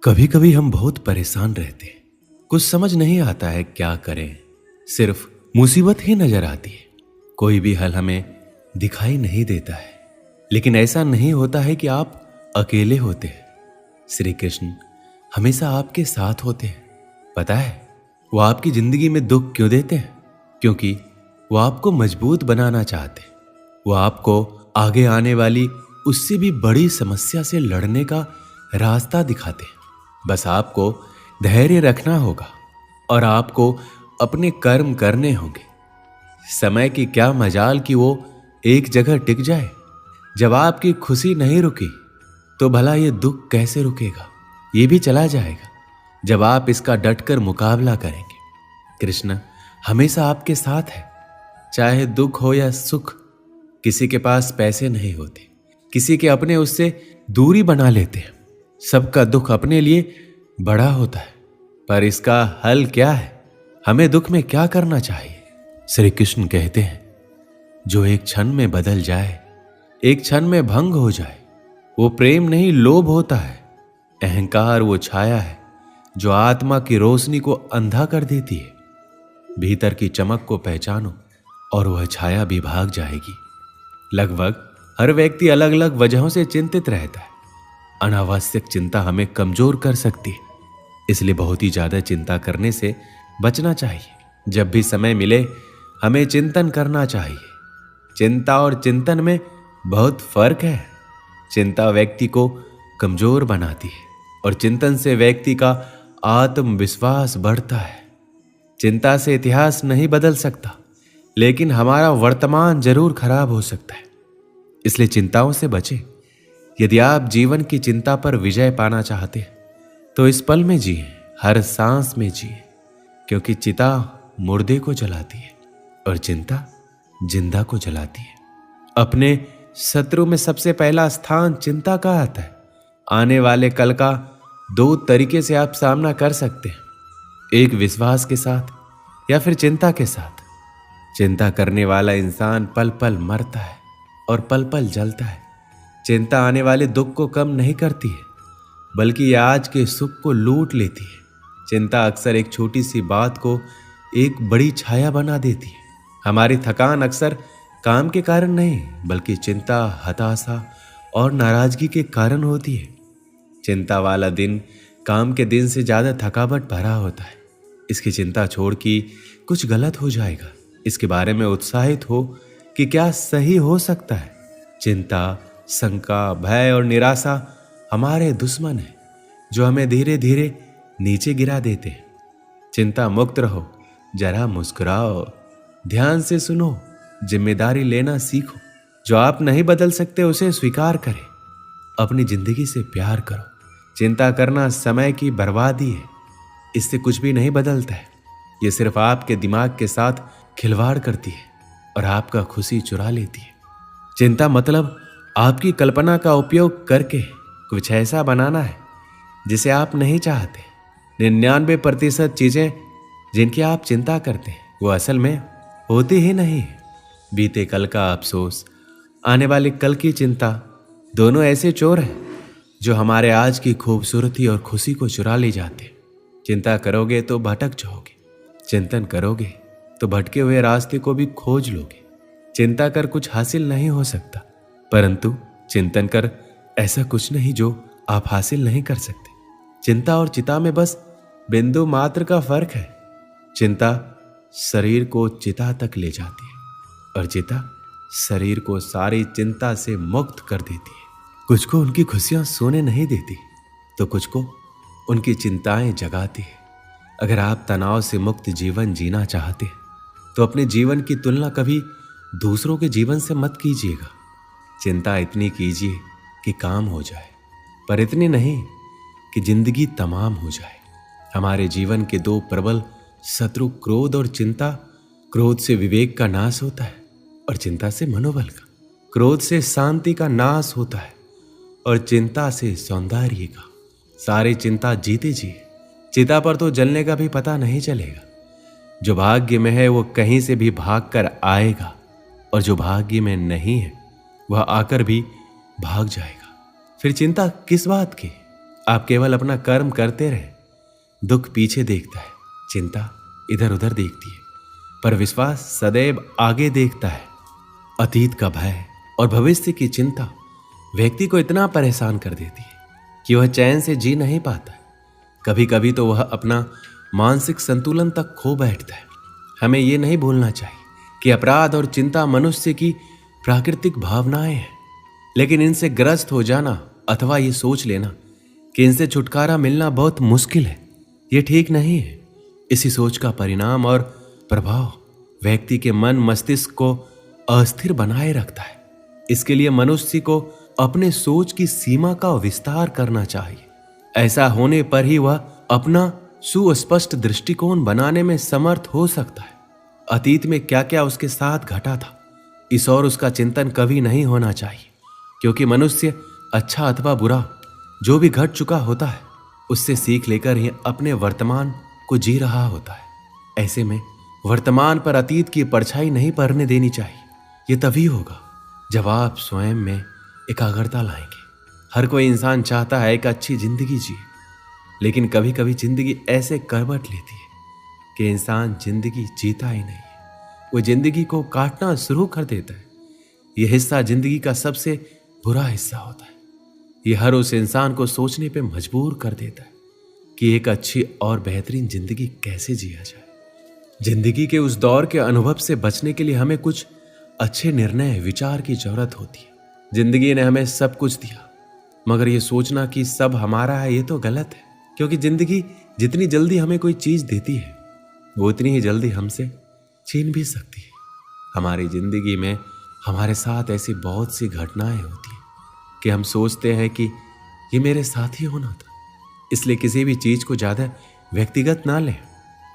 कभी कभी हम बहुत परेशान रहते हैं। कुछ समझ नहीं आता है क्या करें। सिर्फ मुसीबत ही नजर आती है। कोई भी हल हमें दिखाई नहीं देता है। लेकिन ऐसा नहीं होता है कि आप अकेले होते हैं। श्री कृष्ण हमेशा आपके साथ होते हैं। पता है वो आपकी जिंदगी में दुख क्यों देते हैं? क्योंकि वो आपको मजबूत बनाना चाहते हैं। वो आपको आगे आने वाली उससे भी बड़ी समस्या से लड़ने का रास्ता दिखाते हैं। बस आपको धैर्य रखना होगा और आपको अपने कर्म करने होंगे। समय की क्या मजाल कि वो एक जगह टिक जाए। जब आपकी खुशी नहीं रुकी तो भला ये दुख कैसे रुकेगा? ये भी चला जाएगा जब आप इसका डटकर मुकाबला करेंगे। कृष्ण हमेशा आपके साथ है, चाहे दुख हो या सुख। किसी के पास पैसे नहीं होते, किसी के अपने उससे दूरी बना लेते हैं। सबका दुख अपने लिए बड़ा होता है। पर इसका हल क्या है? हमें दुख में क्या करना चाहिए? श्री कृष्ण कहते हैं जो एक क्षण में बदल जाए, एक क्षण में भंग हो जाए, वो प्रेम नहीं लोभ होता है। अहंकार वो छाया है जो आत्मा की रोशनी को अंधा कर देती है। भीतर की चमक को पहचानो और वह छाया भी भाग जाएगी। लगभग हर व्यक्ति अलग अलग वजहों से चिंतित रहता है। अनावश्यक चिंता हमें कमजोर कर सकती है, इसलिए बहुत ही ज्यादा चिंता करने से बचना चाहिए। जब भी समय मिले हमें चिंतन करना चाहिए। चिंता और चिंतन में बहुत फर्क है। चिंता व्यक्ति को कमजोर बनाती है और चिंतन से व्यक्ति का आत्मविश्वास बढ़ता है। चिंता से इतिहास नहीं बदल सकता, लेकिन हमारा वर्तमान जरूर खराब हो सकता है। इसलिए चिंताओं से बचें। यदि आप जीवन की चिंता पर विजय पाना चाहते हैं तो इस पल में जिए, हर सांस में जिए, क्योंकि चिता मुर्दे को जलाती है और चिंता जिंदा को जलाती है। अपने शत्रु में सबसे पहला स्थान चिंता का आता है। आने वाले कल का दो तरीके से आप सामना कर सकते हैं, एक विश्वास के साथ या फिर चिंता के साथ। चिंता करने वाला इंसान पल पल मरता है और पल पल जलता है। चिंता आने वाले दुख को कम नहीं करती है, बल्कि आज के सुख को लूट लेती है। चिंता अक्सर एक छोटी सी बात को एक बड़ी छाया बना देती है। हमारी थकान अक्सर काम के कारण नहीं, बल्कि चिंता, हताशा और नाराजगी के कारण होती है। चिंता वाला दिन काम के दिन से ज्यादा थकावट भरा होता है। इसकी चिंता छोड़ कि कुछ गलत हो जाएगा, इसके बारे में उत्साहित हो कि क्या सही हो सकता है। चिंता, शंका, भय और निराशा हमारे दुश्मन हैं जो हमें धीरे धीरे नीचे गिरा देते हैं। चिंता मुक्त रहो, जरा मुस्कुराओ, ध्यान से सुनो, जिम्मेदारी लेना सीखो। जो आप नहीं बदल सकते उसे स्वीकार करें। अपनी जिंदगी से प्यार करो। चिंता करना समय की बर्बादी है, इससे कुछ भी नहीं बदलता है। यह सिर्फ आपके दिमाग के साथ खिलवाड़ करती है और आपका खुशी चुरा लेती है। चिंता मतलब आपकी कल्पना का उपयोग करके कुछ ऐसा बनाना है जिसे आप नहीं चाहते। 99% चीजें जिनकी आप चिंता करते हैं वो असल में होती ही नहीं है। बीते कल का अफसोस, आने वाले कल की चिंता, दोनों ऐसे चोर हैं जो हमारे आज की खूबसूरती और खुशी को चुरा ले जाते हैं। चिंता करोगे तो भटक जाओगे, चिंतन करोगे तो भटके हुए रास्ते को भी खोज लोगे। चिंता कर कुछ हासिल नहीं हो सकता, परंतु चिंतन कर ऐसा कुछ नहीं जो आप हासिल नहीं कर सकते। चिंता और चिता में बस बिंदु मात्र का फर्क है। चिंता शरीर को चिता तक ले जाती है और चिता शरीर को सारी चिंता से मुक्त कर देती है। कुछ को उनकी खुशियां सोने नहीं देती तो कुछ को उनकी चिंताएं जगाती है। अगर आप तनाव से मुक्त जीवन जीना चाहते हैं तो अपने जीवन की तुलना कभी दूसरों के जीवन से मत कीजिएगा। चिंता इतनी कीजिए कि काम हो जाए, पर इतनी नहीं कि जिंदगी तमाम हो जाए। हमारे जीवन के दो प्रबल शत्रु क्रोध और चिंता। क्रोध से विवेक का नाश होता है और चिंता से मनोबल का। क्रोध से शांति का नाश होता है और चिंता से सौंदर्य का। सारी चिंता जीते जी, चिता पर तो जलने का भी पता नहीं चलेगा। जो भाग्य में है वो कहीं से भी भाग कर आएगा और जो भाग्य में नहीं है वह आकर भी भाग जाएगा। फिर चिंता किस बात की? आप केवल अपना कर्म करते रहे। दुख पीछे देखता है, चिंता इधर उधर देखती है, पर विश्वास सदैव आगे देखता है। अतीत का भय और भविष्य की चिंता व्यक्ति को इतना परेशान कर देती है कि वह चैन से जी नहीं पाता है। कभी कभी तो वह अपना मानसिक संतुलन तक खो बैठता है। हमें यह नहीं भूलना चाहिए कि अपराध और चिंता मनुष्य की प्राकृतिक भावनाएं हैं, लेकिन इनसे ग्रस्त हो जाना अथवा ये सोच लेना कि इनसे छुटकारा मिलना बहुत मुश्किल है, ये ठीक नहीं है। इसी सोच का परिणाम और प्रभाव व्यक्ति के मन मस्तिष्क को अस्थिर बनाए रखता है। इसके लिए मनुष्य को अपने सोच की सीमा का विस्तार करना चाहिए। ऐसा होने पर ही वह अपना सुस्पष्ट दृष्टिकोण बनाने में समर्थ हो सकता है। अतीत में क्या क्या उसके साथ घटा था, इस और उसका चिंतन कभी नहीं होना चाहिए, क्योंकि मनुष्य अच्छा अथवा बुरा जो भी घट चुका होता है उससे सीख लेकर ही अपने वर्तमान को जी रहा होता है। ऐसे में वर्तमान पर अतीत की परछाई नहीं पड़ने देनी चाहिए। ये तभी होगा जब आप स्वयं में एकाग्रता लाएंगे। हर कोई इंसान चाहता है एक अच्छी जिंदगी जिए, लेकिन कभी कभी जिंदगी ऐसे करवट लेती है कि इंसान जिंदगी जीता ही नहीं है, वो जिंदगी को काटना शुरू कर देता है। यह हिस्सा जिंदगी का सबसे बुरा हिस्सा होता है। यह हर उस इंसान को सोचने पे मजबूर कर देता है कि एक अच्छी और बेहतरीन जिंदगी कैसे जिया जाए। जिंदगी के उस दौर के अनुभव से बचने के लिए हमें कुछ अच्छे निर्णय विचार की जरूरत होती है। जिंदगी ने हमें सब कुछ दिया, मगर यह सोचना कि सब हमारा है ये तो गलत है, क्योंकि जिंदगी जितनी जल्दी हमें कोई चीज देती है वो उतनी ही जल्दी हमसे छीन भी सकती है। हमारी जिंदगी में हमारे साथ ऐसी बहुत सी घटनाएं होती हैं कि हम सोचते हैं कि ये मेरे साथ ही होना था। इसलिए किसी भी चीज को ज्यादा व्यक्तिगत ना लें,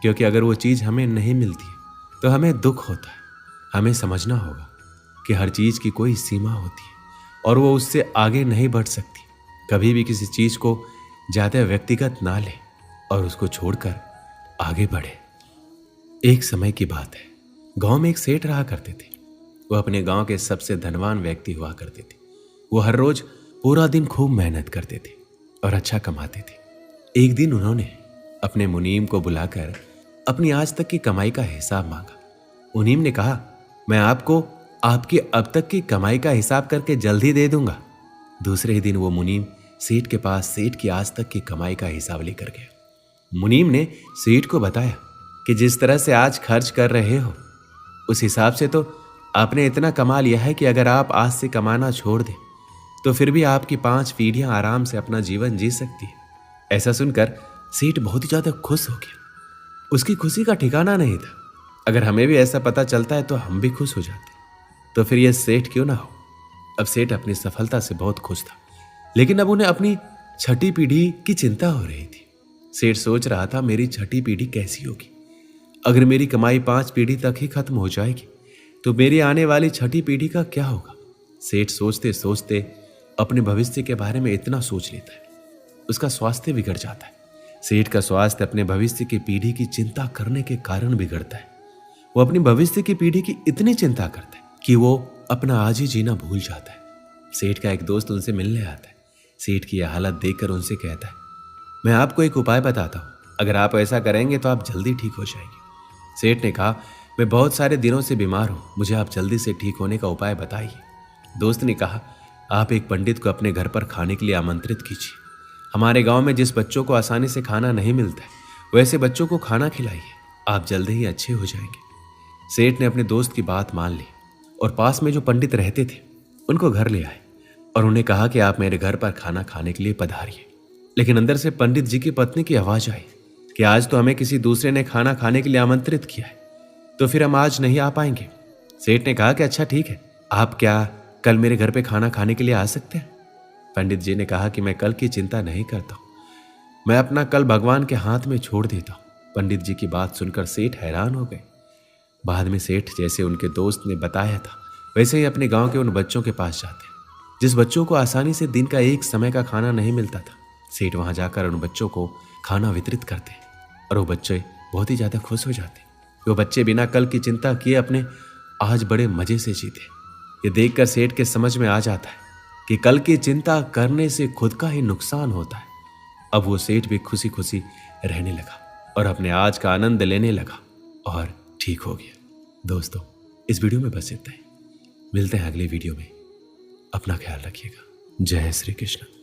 क्योंकि अगर वो चीज हमें नहीं मिलती है तो हमें दुख होता है। हमें समझना होगा कि हर चीज की कोई सीमा होती है और वो उससे आगे नहीं बढ़ सकती। कभी भी किसी चीज को ज्यादा व्यक्तिगत ना ले और उसको छोड़कर आगे बढ़े। एक समय की बात है, गांव में एक सेठ रहा करते थे। वो अपने गांव के सबसे धनवान व्यक्ति हुआ करते थे। वो हर रोज पूरा दिन खूब मेहनत करते थे और अच्छा कमाते थे। एक दिन उन्होंने अपने मुनीम को बुलाकर अपनी आज तक की कमाई का हिसाब मांगा। मुनीम ने कहा, मैं आपको आपकी अब तक की कमाई का हिसाब करके जल्द ही दे दूंगा। दूसरे ही दिन वो मुनीम सेठ के पास सेठ की आज तक की कमाई का हिसाब लेकर गया। मुनीम ने सेठ को बताया कि जिस तरह से आज खर्च कर रहे हो उस हिसाब से तो आपने इतना कमा लिया है कि अगर आप आज से कमाना छोड़ दें तो फिर भी आपकी 5 पीढ़ियां आराम से अपना जीवन जी सकती है। ऐसा सुनकर सेठ बहुत ही ज्यादा खुश हो गया। उसकी खुशी का ठिकाना नहीं था। अगर हमें भी ऐसा पता चलता है तो हम भी खुश हो जाते, तो फिर यह सेठ क्यों ना हो। अब सेठ अपनी सफलता से बहुत खुश था, लेकिन अब उन्हें अपनी छठी पीढ़ी की चिंता हो रही थी। सेठ सोच रहा था, मेरी छठी पीढ़ी कैसी होगी? अगर मेरी कमाई 5 पीढ़ी तक ही खत्म हो जाएगी तो मेरी आने वाली छठी पीढ़ी का क्या होगा? सेठ सोचते सोचते अपने भविष्य के बारे में इतना सोच लेता है, उसका स्वास्थ्य बिगड़ जाता है। सेठ का स्वास्थ्य अपने भविष्य की पीढ़ी की चिंता करने के कारण बिगड़ता है। वो अपनी भविष्य की पीढ़ी की इतनी चिंता करता है कि वो अपना आज ही जीना भूल जाता है। सेठ का एक दोस्त उनसे मिलने आता है। सेठ की यह हालत देखकर उनसे कहता है, मैं आपको एक उपाय बताता हूँ, अगर आप ऐसा करेंगे तो आप जल्दी ठीक हो जाएंगे। सेठ ने कहा, मैं बहुत सारे दिनों से बीमार हूँ, मुझे आप जल्दी से ठीक होने का उपाय बताइए। दोस्त ने कहा, आप एक पंडित को अपने घर पर खाने के लिए आमंत्रित कीजिए। हमारे गांव में जिस बच्चों को आसानी से खाना नहीं मिलता है वैसे बच्चों को खाना खिलाइए, आप जल्दी ही अच्छे हो जाएंगे। सेठ ने अपने दोस्त की बात मान ली और पास में जो पंडित रहते थे उनको घर ले आए और उन्हें कहा कि आप मेरे घर पर खाना खाने के लिए पधारिए। लेकिन अंदर से पंडित जी की पत्नी की आवाज आई कि आज तो हमें किसी दूसरे ने खाना खाने के लिए आमंत्रित किया है, तो फिर हम आज नहीं आ पाएंगे। सेठ ने कहा कि अच्छा ठीक है, आप क्या कल मेरे घर पे खाना खाने के लिए आ सकते हैं? पंडित जी ने कहा कि मैं कल की चिंता नहीं करता हूं, मैं अपना कल भगवान के हाथ में छोड़ देता हूं। पंडित जी की बात सुनकर सेठ हैरान हो गए। बाद में सेठ जैसे उनके दोस्त ने बताया था वैसे ही अपने गांव के उन बच्चों के पास जाते जिस बच्चों को आसानी से दिन का एक समय का खाना नहीं मिलता था। सेठ वहां जाकर उन बच्चों को खाना वितरित करते और वो बच्चे बहुत ही ज्यादा खुश हो जाते। वो बच्चे बिना कल की चिंता किए अपने आज बड़े मजे से जीते। ये देखकर सेठ के समझ में आ जाता है कि कल की चिंता करने से खुद का ही नुकसान होता है। अब वो सेठ भी खुशी खुशी रहने लगा और अपने आज का आनंद लेने लगा और ठीक हो गया। दोस्तों, इस वीडियो में बस इतना ही। मिलते हैं अगले वीडियो में। अपना ख्याल रखिएगा। जय श्री कृष्ण।